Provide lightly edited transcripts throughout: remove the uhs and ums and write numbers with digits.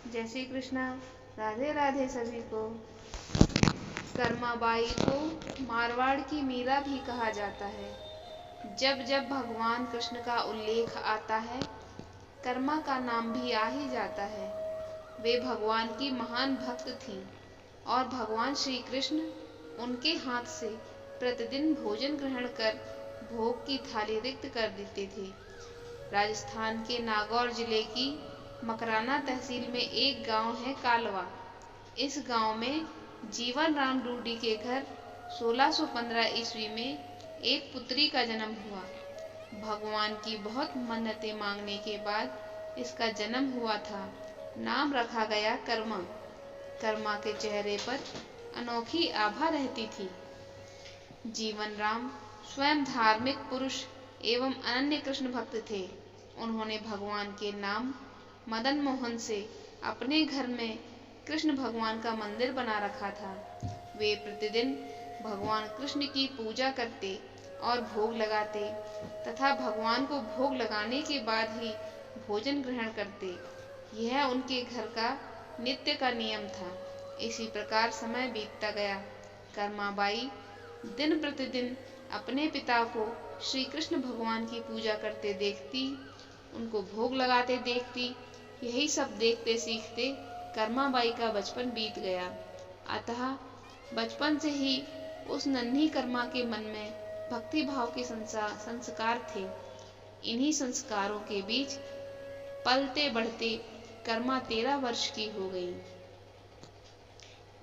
जय श्री कृष्णा। राधे राधे सभी को। कर्माबाई को मारवाड़ की मीरा भी कहा जाता है। जब जब भगवान कृष्ण का उल्लेख आता है, कर्मा का नाम भी आ ही जाता है। वे भगवान की महान भक्त थीं और भगवान श्री कृष्ण उनके हाथ से प्रतिदिन भोजन ग्रहण कर भोग की थाली रिक्त कर देते थे। राजस्थान के नागौर जिले की मकराना तहसील में एक गांव है कालवा। इस गांव में जीवन राम डूडी के घर 1615 ईस्वी में एक पुत्री का जन्म हुआ। भगवान की बहुत मन्नतें मांगने के बाद इसका जन्म हुआ था। नाम रखा गया कर्मा। कर्मा के चेहरे पर अनोखी आभा रहती थी। जीवन राम स्वयं धार्मिक पुरुष एवं अनन्य कृष्ण भक्त थे। उन्होंने भगवान के नाम मदन मोहन से अपने घर में कृष्ण भगवान का मंदिर बना रखा था। वे प्रतिदिन भगवान कृष्ण की पूजा करते और भोग लगाते तथा भगवान को भोग लगाने के बाद ही भोजन ग्रहण करते। यह उनके घर का नित्य का नियम था। इसी प्रकार समय बीतता गया। कर्माबाई दिन प्रतिदिन अपने पिता को श्री कृष्ण भगवान की पूजा करते देखती, उनको भोग लगाते देखती। यही सब देखते सीखते कर्माबाई का बचपन बीत गया। अतः बचपन से ही उस नन्ही कर्मा के मन में भक्ति भाव के संस्कार थे। इन्हीं संस्कारों के बीच पलते बढ़ते कर्मा 13 वर्ष की हो गई।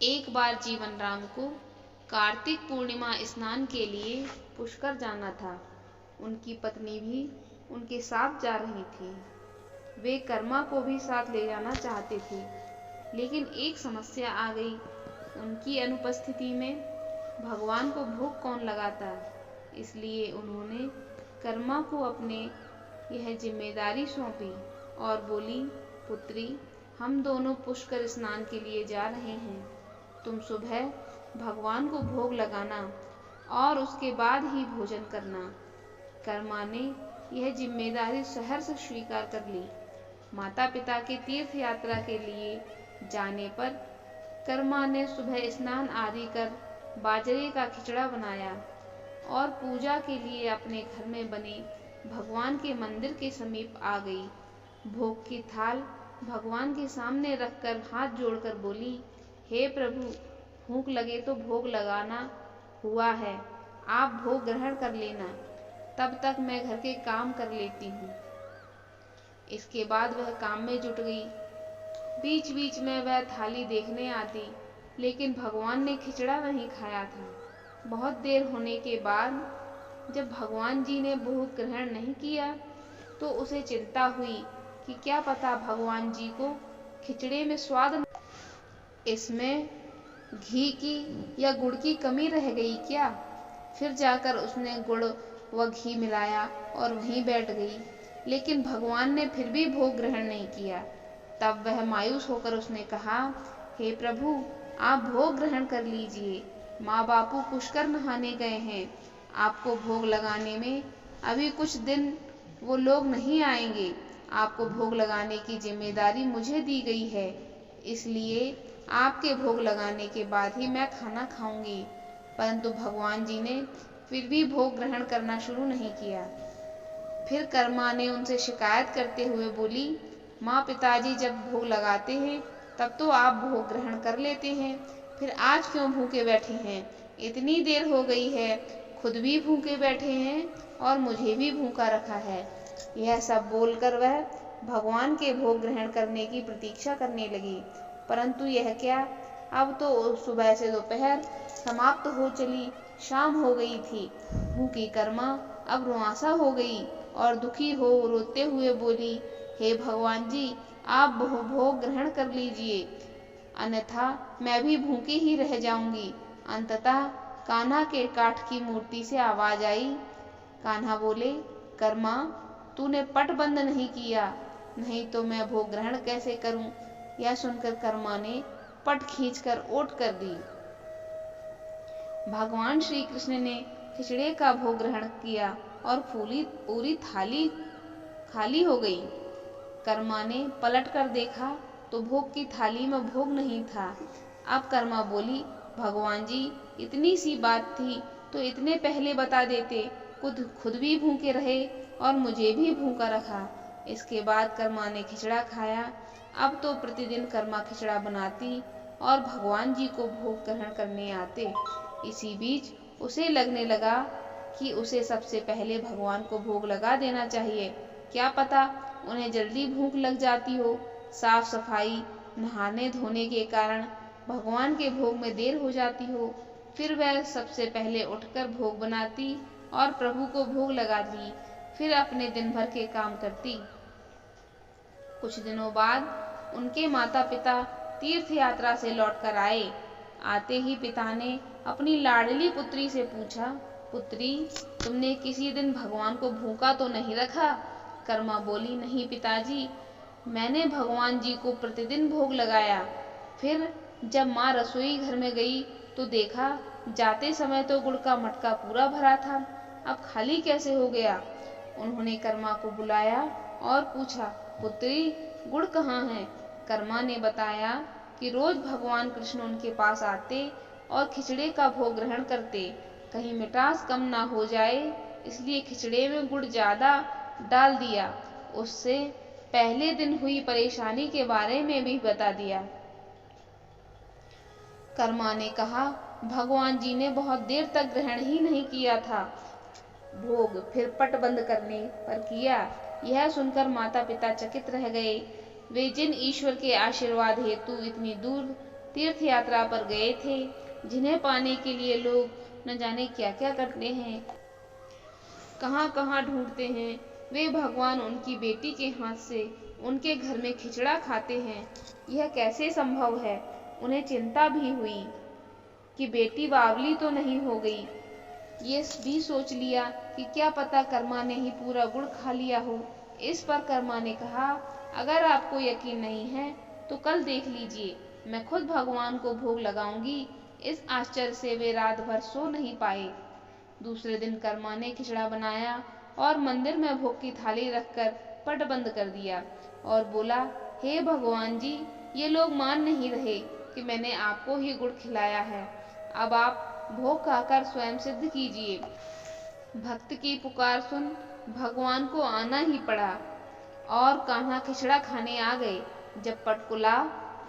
एक बार जीवन राम को कार्तिक पूर्णिमा स्नान के लिए पुष्कर जाना था। उनकी पत्नी भी उनके साथ जा रही थी। वे कर्मा को भी साथ ले जाना चाहते थे, लेकिन एक समस्या आ गई। उनकी अनुपस्थिति में भगवान को भोग कौन लगाता। इसलिए उन्होंने कर्मा को अपने यह जिम्मेदारी सौंपी और बोली, पुत्री, हम दोनों पुष्कर स्नान के लिए जा रहे हैं। तुम सुबह भगवान को भोग लगाना और उसके बाद ही भोजन करना। कर्मा ने यह जिम्मेदारी सहर्ष स्वीकार कर ली। माता पिता के तीर्थ यात्रा के लिए जाने पर कर्मा ने सुबह स्नान आदि कर बाजरे का खिचड़ा बनाया और पूजा के लिए अपने घर में बने भगवान के मंदिर के समीप आ गई। भोग की थाल भगवान के सामने रखकर हाथ जोड़कर बोली, हे प्रभु, भूख लगे तो भोग लगाना हुआ है, आप भोग ग्रहण कर लेना, तब तक मैं घर के काम कर लेती हूँ। इसके बाद वह काम में जुट गई। बीच बीच में वह थाली देखने आती, लेकिन भगवान ने खिचड़ा नहीं खाया था। बहुत देर होने के बाद जब भगवान जी ने भोग ग्रहण नहीं किया तो उसे चिंता हुई कि क्या पता भगवान जी को खिचड़े में स्वाद, इसमें घी की या गुड़ की कमी रह गई क्या। फिर जाकर उसने गुड़ व घी मिलाया और वहीं बैठ गई, लेकिन भगवान ने फिर भी भोग ग्रहण नहीं किया। तब वह मायूस होकर उसने कहा, हे प्रभु, आप भोग ग्रहण कर लीजिए, माँ बापू पुष्कर नहाने गए हैं, आपको भोग लगाने में अभी कुछ दिन वो लोग नहीं आएंगे। आपको भोग लगाने की जिम्मेदारी मुझे दी गई है, इसलिए आपके भोग लगाने के बाद ही मैं खाना खाऊंगी। परंतु भगवान जी ने फिर भी भोग ग्रहण करना शुरू नहीं किया। फिर कर्मा ने उनसे शिकायत करते हुए बोली, माँ पिताजी जब भोग लगाते हैं तब तो आप भोग ग्रहण कर लेते हैं, फिर आज क्यों भूखे बैठे हैं। इतनी देर हो गई है, खुद भी भूखे बैठे हैं और मुझे भी भूखा रखा है। यह सब बोलकर वह भगवान के भोग ग्रहण करने की प्रतीक्षा करने लगी। परंतु यह क्या, अब तो सुबह से दोपहर समाप्त हो चली, शाम हो गई थी। भूखी कर्मा अब रुआंसा हो गई और दुखी हो रोते हुए बोली, हे भगवान जी, आप भोग ग्रहण कर लीजिए, अन्यथा मैं भी भूखी ही रह जाऊंगी। अंततः कान्हा के काठ की मूर्ति से आवाज आई। कान्हा बोले, कर्मा, तूने पट बंद नहीं किया, नहीं तो मैं भोग ग्रहण कैसे करूं। यह सुनकर कर्मा ने पट खींचकर ओट कर दी। भगवान श्री कृष्ण ने खिचड़े का भोग ग्रहण किया और पूरी थाली खाली हो गई। कर्मा ने पलट कर देखा तो भोग की थाली में भोग नहीं था। अब कर्मा बोली, भगवान जी, इतनी सी बात थी तो इतने पहले बता देते, खुद भी भूखे रहे और मुझे भी भूखा रखा। इसके बाद कर्मा ने खिचड़ा खाया। अब तो प्रतिदिन कर्मा खिचड़ा बनाती और भगवान जी को भोग ग्रहण करने आते। इसी बीच उसे लगने लगा कि उसे सबसे पहले भगवान को भोग लगा देना चाहिए। क्या पता उन्हें जल्दी भूख लग जाती हो। साफ सफाई, नहाने धोने के कारण भगवान के भोग में देर हो जाती हो। फिर वह सबसे पहले उठकर भोग बनाती और प्रभु को भोग लगाती, फिर अपने दिन भर के काम करती। कुछ दिनों बाद उनके माता पिता तीर्थ यात्रा से लौटकर आए। आते ही पिता ने अपनी लाडली पुत्री से पूछा, पुत्री, तुमने किसी दिन भगवान को भूखा तो नहीं रखा? कर्मा बोली, नहीं पिताजी, मैंने भगवान जी को प्रतिदिन भोग लगाया। फिर जब माँ रसोई घर में गई तो देखा जाते समय तो गुड़ का मटका पूरा भरा था, अब खाली कैसे हो गया? उन्होंने कर्मा को बुलाया और पूछा, पुत्री, गुड़ कहाँ है? कर्मा ने बताया कि रोज भगवान कृष्ण उनके पास आते और खिचड़े का भोग ग्रहण करते। कहीं मिठास कम ना हो जाए इसलिए खिचड़े में गुड़ ज्यादा डाल दिया। उससे पहले दिन हुई परेशानी के बारे में भी बता दिया। कर्मा ने कहा, भगवान जी ने बहुत देर तक ग्रहण ही नहीं किया था भोग, फिर पट बंद करने पर किया। यह सुनकर माता पिता चकित रह गए। वे जिन ईश्वर के आशीर्वाद हेतु इतनी दूर तीर्थ यात्रा पर गए थे, जिन्हें पाने के लिए लोग न जाने क्या क्या करते हैं, कहाँ कहाँ ढूंढते हैं, वे भगवान उनकी बेटी के हाथ से उनके घर में खिचड़ा खाते हैं। यह कैसे संभव है? उन्हें चिंता भी हुई कि बेटी बावली तो नहीं हो गई। ये भी सोच लिया कि क्या पता कर्मा ने ही पूरा गुड़ खा लिया हो। इस पर कर्मा ने कहा, अगर आपको यकीन नहीं है तो कल देख लीजिए, मैं खुद भगवान को भोग लगाऊंगी। इस आश्चर्य से वे रात भर सो नहीं पाए। दूसरे दिन कर्मा ने खिचड़ा बनाया और मंदिर में भोग की थाली रखकर पट बंद कर दिया और बोला, हे भगवान जी, ये लोग मान नहीं रहे कि मैंने आपको ही गुड़ खिलाया है। अब आप भोग खाकर स्वयं सिद्ध कीजिए। भक्त की पुकार सुन भगवान को आना ही पड़ा और कान्हा खिचड़ा खाने आ गए। जब पट खुला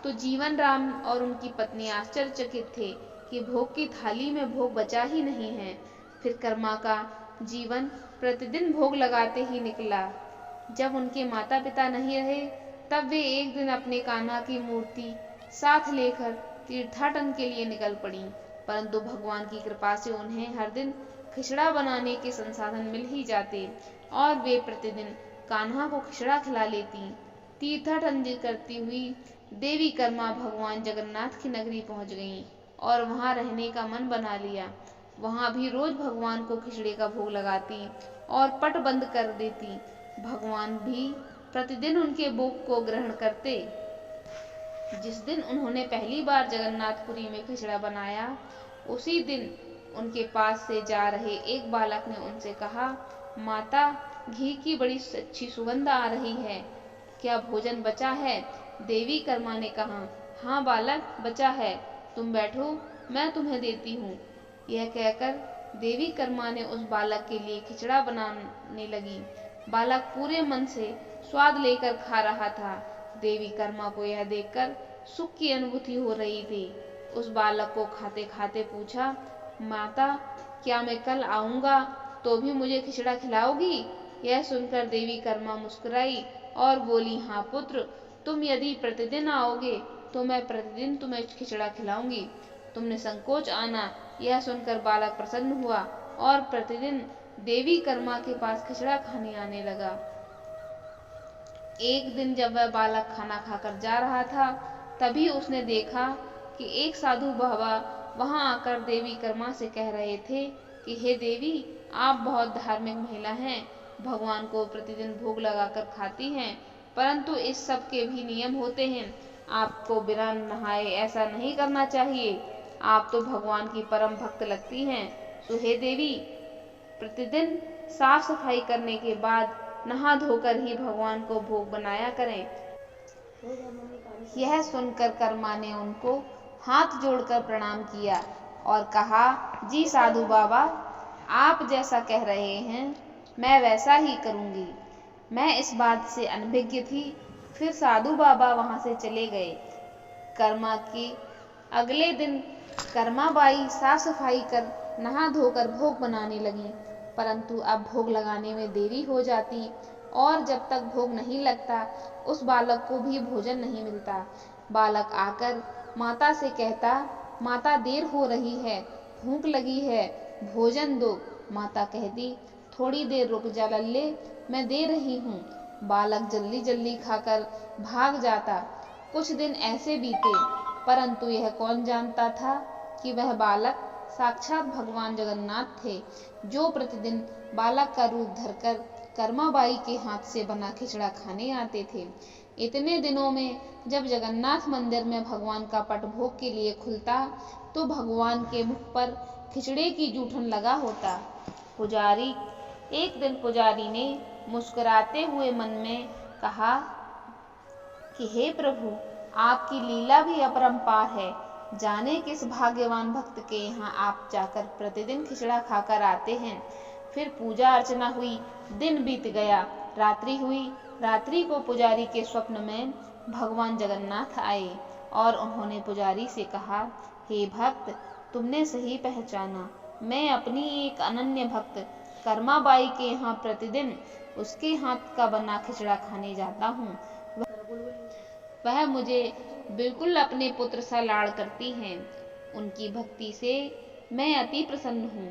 तो जीवन राम और उनकी पत्नी आश्चर्यचकित थे कि भोग की थाली में भोग बचा ही नहीं है। फिर कर्मा का जीवन प्रतिदिन भोग लगाते ही निकला। जब उनके माता पिता नहीं रहे तब वे एक दिन अपने कान्हा की मूर्ति साथ लेकर तीर्थाटन के लिए निकल पड़ी, परंतु भगवान की कृपा से उन्हें हर दिन खिचड़ा बनाने के संसाधन मिल ही जाते और वे प्रतिदिन कान्हा को खिचड़ा खिला लेती। तीर्थाटन करती हुई देवी कर्मा भगवान जगन्नाथ की नगरी पहुंच गईं और वहां रहने का मन बना लिया। वहां भी रोज भगवान को खिचड़े का भोग लगाती और पट बंद कर देती। भगवान भी प्रतिदिन उनके भोग को ग्रहण करते। जिस दिन उन्होंने पहली बार जगन्नाथपुरी में खिचड़ा बनाया, उसी दिन उनके पास से जा रहे एक बालक ने उनसे कहा, माता, घी की बड़ी अच्छी सुगंध आ रही है, क्या भोजन बचा है? देवी कर्मा ने कहा, हाँ बालक, बचा है, तुम बैठो, मैं तुम्हें देती हूँ। यह कहकर देवी कर्मा ने उस बालक के लिए खिचड़ा बनाने लगी। बालक पूरे मन से स्वाद लेकर खा रहा था। देवी कर्मा को यह देखकर सुख की अनुभूति हो रही थी। उस बालक को खाते खाते पूछा, माता, क्या मैं कल आऊंगा तो भी मुझे खिचड़ा खिलाओगी? यह सुनकर देवी कर्मा मुस्कुराई और बोली, हाँ पुत्र, तुम यदि प्रतिदिन आओगे तो मैं प्रतिदिन तुम्हें खिचड़ा खिलाऊंगी। तुमने संकोच आना। यह सुनकर बालक प्रसन्न हुआ और प्रतिदिन देवी कर्मा के पास खिचड़ा खाने आने लगा। एक दिन जब वह बालक खाना खाकर जा रहा था, तभी उसने देखा कि एक साधु बाबा वहां आकर देवी कर्मा से कह रहे थे कि हे देवी, आप बहुत धार्मिक महिला हैं, भगवान को प्रतिदिन भोग लगाकर खाती हैं, परंतु इस सब के भी नियम होते हैं। आपको बिना नहाए ऐसा नहीं करना चाहिए। आप तो भगवान की परम भक्त लगती हैं, तो हे देवी, प्रतिदिन साफ सफाई करने के बाद नहा धोकर ही भगवान को भोग बनाया करें। यह सुनकर कर्मा ने उनको हाथ जोड़कर प्रणाम किया और कहा, जी साधु बाबा, आप जैसा कह रहे हैं मैं वैसा ही करूंगी। मैं इस बात से अनभिज्ञ थी। फिर साधु बाबा वहां से चले गए। कर्मा के अगले दिन कर्माबाई साफ सफाई कर नहा धोकर भोग बनाने लगी, परंतु अब भोग लगाने में देरी हो जाती और जब तक भोग नहीं लगता उस बालक को भी भोजन नहीं मिलता। बालक आकर माता से कहता, माता देर हो रही है, भूख लगी है, भोजन दो। माता कहती, थोड़ी देर रुक जा लल्ले, मैं दे रही हूँ। बालक जल्दी जल्दी खाकर भाग जाता। कुछ दिन ऐसे बीते, परंतु यह कौन जानता था कि वह बालक साक्षात भगवान जगन्नाथ थे, जो प्रतिदिन बालक का रूप धरकर कर्माबाई के हाथ से बना खिचड़ा खाने आते थे। इतने दिनों में जब जगन्नाथ मंदिर में भगवान का पट भोग के लिए खुलता तो भगवान के मुख पर खिचड़े की जूठन लगा होता। एक दिन पुजारी ने मुस्कुराते हुए मन में कहा कि हे प्रभु, आपकी लीला भी अपरंपार है। जाने किस भाग्यवान भक्त के यहाँ आप जाकर प्रतिदिन खिचड़ा खाकर आते हैं। फिर पूजा अर्चना हुई, दिन बीत गया, रात्रि हुई। रात्रि को पुजारी के स्वप्न में भगवान जगन्नाथ आए और उन्होंने पुजारी से कहा, हे भक्त, तुमने सही पहचाना। मैं अपनी एक अनन्य भक्त कर्माबाई के यहाँ प्रतिदिन उसके हाथ का बना खिचड़ा खाने जाता हूँ। वह मुझे बिल्कुल अपने पुत्र सा लाड़ करती हैं। उनकी भक्ति से मैं अति प्रसन्न हूँ।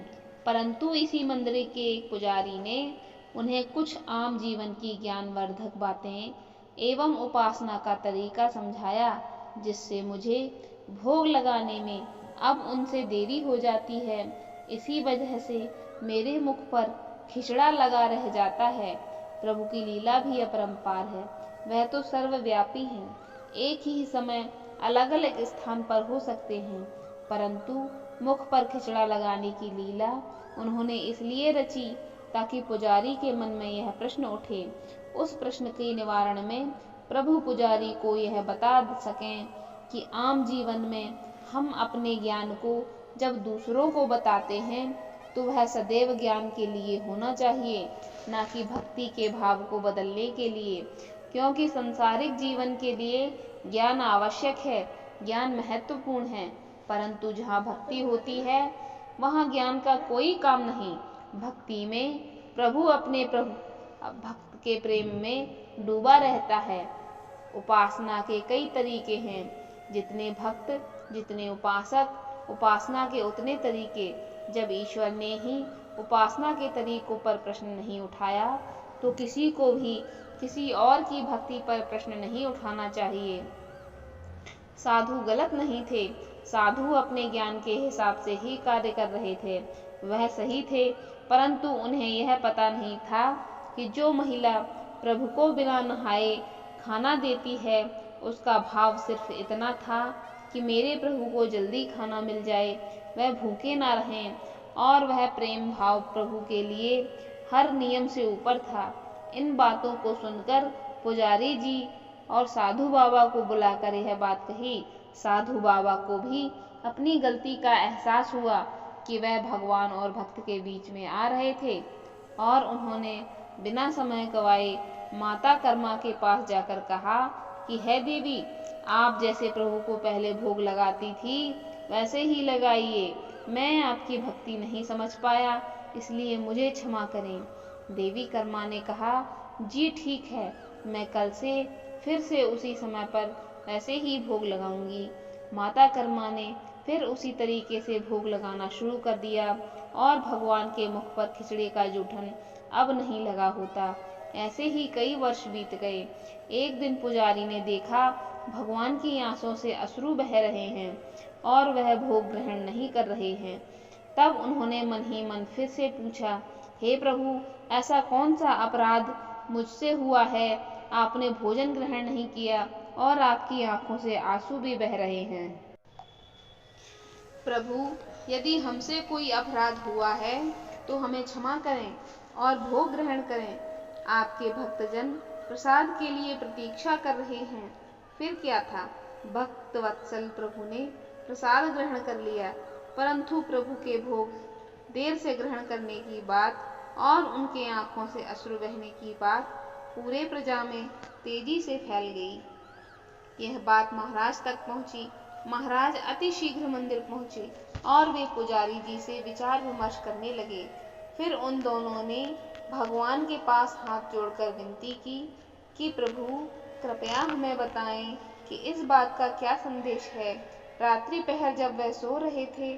परंतु इसी मंदिर के एक पुजारी ने उन्हें कुछ आम जीवन की ज्ञानवर्धक बातें एवं उपासना का तरीका समझाया, जिससे मुझे भोग लगाने में अब उनसे देरी हो जाती है। इसी वजह से मेरे मुख पर खिचड़ा लगा रह जाता है। प्रभु की लीला भी अपरंपार है। वह तो सर्वव्यापी हैं, एक ही समय अलग अलग स्थान पर हो सकते हैं, परंतु मुख पर खिचड़ा लगाने की लीला उन्होंने इसलिए रची ताकि पुजारी के मन में यह प्रश्न उठे। उस प्रश्न के निवारण में प्रभु पुजारी को यह बता सकें कि आम जीवन में हम अपने ज्ञान को जब दूसरों को बताते हैं तो वह सदैव ज्ञान के लिए होना चाहिए, न कि भक्ति के भाव को बदलने के लिए। क्योंकि सांसारिक जीवन के लिए ज्ञान आवश्यक है, ज्ञान महत्वपूर्ण है, परंतु जहाँ भक्ति होती है वहाँ ज्ञान का कोई काम नहीं। भक्ति में प्रभु अपने भक्त के प्रेम में डूबा रहता है। उपासना के कई तरीके हैं। जितने भक्त, जितने उपासक, उपासना के उतने तरीके। जब ईश्वर ने ही उपासना के तरीकों पर प्रश्न नहीं उठाया तो किसी को भी किसी और की भक्ति पर प्रश्न नहीं उठाना चाहिए। साधु गलत नहीं थे। साधु अपने ज्ञान के हिसाब से ही कार्य कर रहे थे। वह सही थे, परंतु उन्हें यह पता नहीं था कि जो महिला प्रभु को बिना नहाए खाना देती है उसका भाव सिर्फ इतना था कि मेरे प्रभु को जल्दी खाना मिल जाए, वह भूखे ना रहें। और वह प्रेम भाव प्रभु के लिए हर नियम से ऊपर था। इन बातों को सुनकर पुजारी जी और साधु बाबा को बुलाकर यह बात कही। साधु बाबा को भी अपनी गलती का एहसास हुआ कि वह भगवान और भक्त के बीच में आ रहे थे, और उन्होंने बिना समय गवाए माता कर्मा के पास जाकर कहा कि हे देवी, आप जैसे प्रभु को पहले भोग लगाती थी वैसे ही लगाइए। मैं आपकी भक्ति नहीं समझ पाया, इसलिए मुझे क्षमा करें। देवी कर्मा ने कहा, जी ठीक है, मैं कल से फिर से उसी समय पर वैसे ही भोग लगाऊंगी। माता कर्मा ने फिर उसी तरीके से भोग लगाना शुरू कर दिया और भगवान के मुख पर खिचड़े का जूठन अब नहीं लगा होता। ऐसे ही कई वर्ष बीत गए। एक दिन पुजारी ने देखा भगवान की आंखों से अश्रु बह रहे हैं और वह भोग ग्रहण नहीं कर रहे हैं। तब उन्होंने मन ही मन फिर से पूछा, हे प्रभु, ऐसा कौन सा अपराध मुझसे हुआ है? आपने भोजन ग्रहण नहीं किया और आपकी आंखों से आंसू भी बह रहे हैं। प्रभु, यदि हमसे कोई अपराध हुआ है तो हमें क्षमा करें और भोग ग्रहण करें। आपके भक्तजन प्रसाद के लिए प्रतीक्षा कर रहे हैं। फिर क्या था, भक्त वत्सल प्रभु ने प्रसाद ग्रहण कर लिया, परंतु प्रभु के भोग देर से ग्रहण करने की बात और उनके आंखों से अश्रु बहने की बात पूरे प्रजा में तेजी से फैल गई। यह बात महाराज तक पहुंची। महाराज अति शीघ्र मंदिर पहुंचे और वे पुजारी जी से विचार विमर्श करने लगे। फिर उन दोनों ने भगवान के पास हाथ जोड़कर विनती की कि प्रभु कृपया हमें बताएं कि इस बात का क्या संदेश है। रात्रि पहर जब वह सो रहे थे,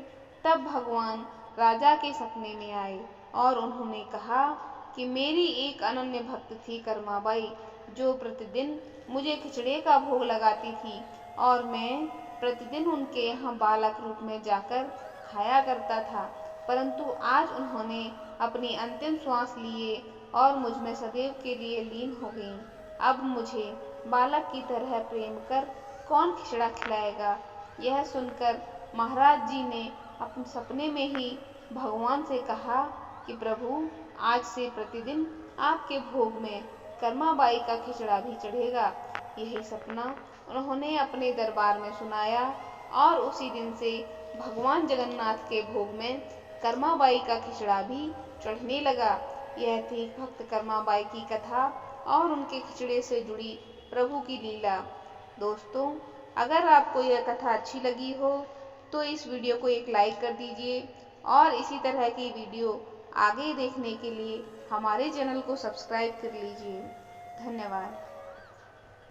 तब भगवान राजा के सपने में आए और उन्होंने कहा कि मेरी एक अनन्य भक्त थी कर्माबाई, जो प्रतिदिन मुझे खिचड़े का भोग लगाती थी और मैं प्रतिदिन उनके यहाँ बालक रूप में जाकर खाया करता था। परंतु आज उन्होंने अपनी अंतिम श्वास लिए और मुझ में सदैव के लिए लीन हो गईं। अब मुझे बालक की तरह प्रेम कर कौन खिचड़ा खिलाएगा। यह सुनकर महाराज जी ने अपने सपने में ही भगवान से कहा कि प्रभु, आज से प्रतिदिन आपके भोग में कर्माबाई का खिचड़ा भी चढ़ेगा। यही सपना उन्होंने अपने दरबार में सुनाया और उसी दिन से भगवान जगन्नाथ के भोग में कर्माबाई का खिचड़ा भी चढ़ने लगा। यह थी भक्त कर्माबाई की कथा और उनके खिचड़े से जुड़ी प्रभु की लीला। दोस्तों, अगर आपको यह कथा अच्छी लगी हो तो इस वीडियो को एक लाइक कर दीजिए और इसी तरह की वीडियो आगे देखने के लिए हमारे चैनल को सब्सक्राइब कर लीजिए। धन्यवाद।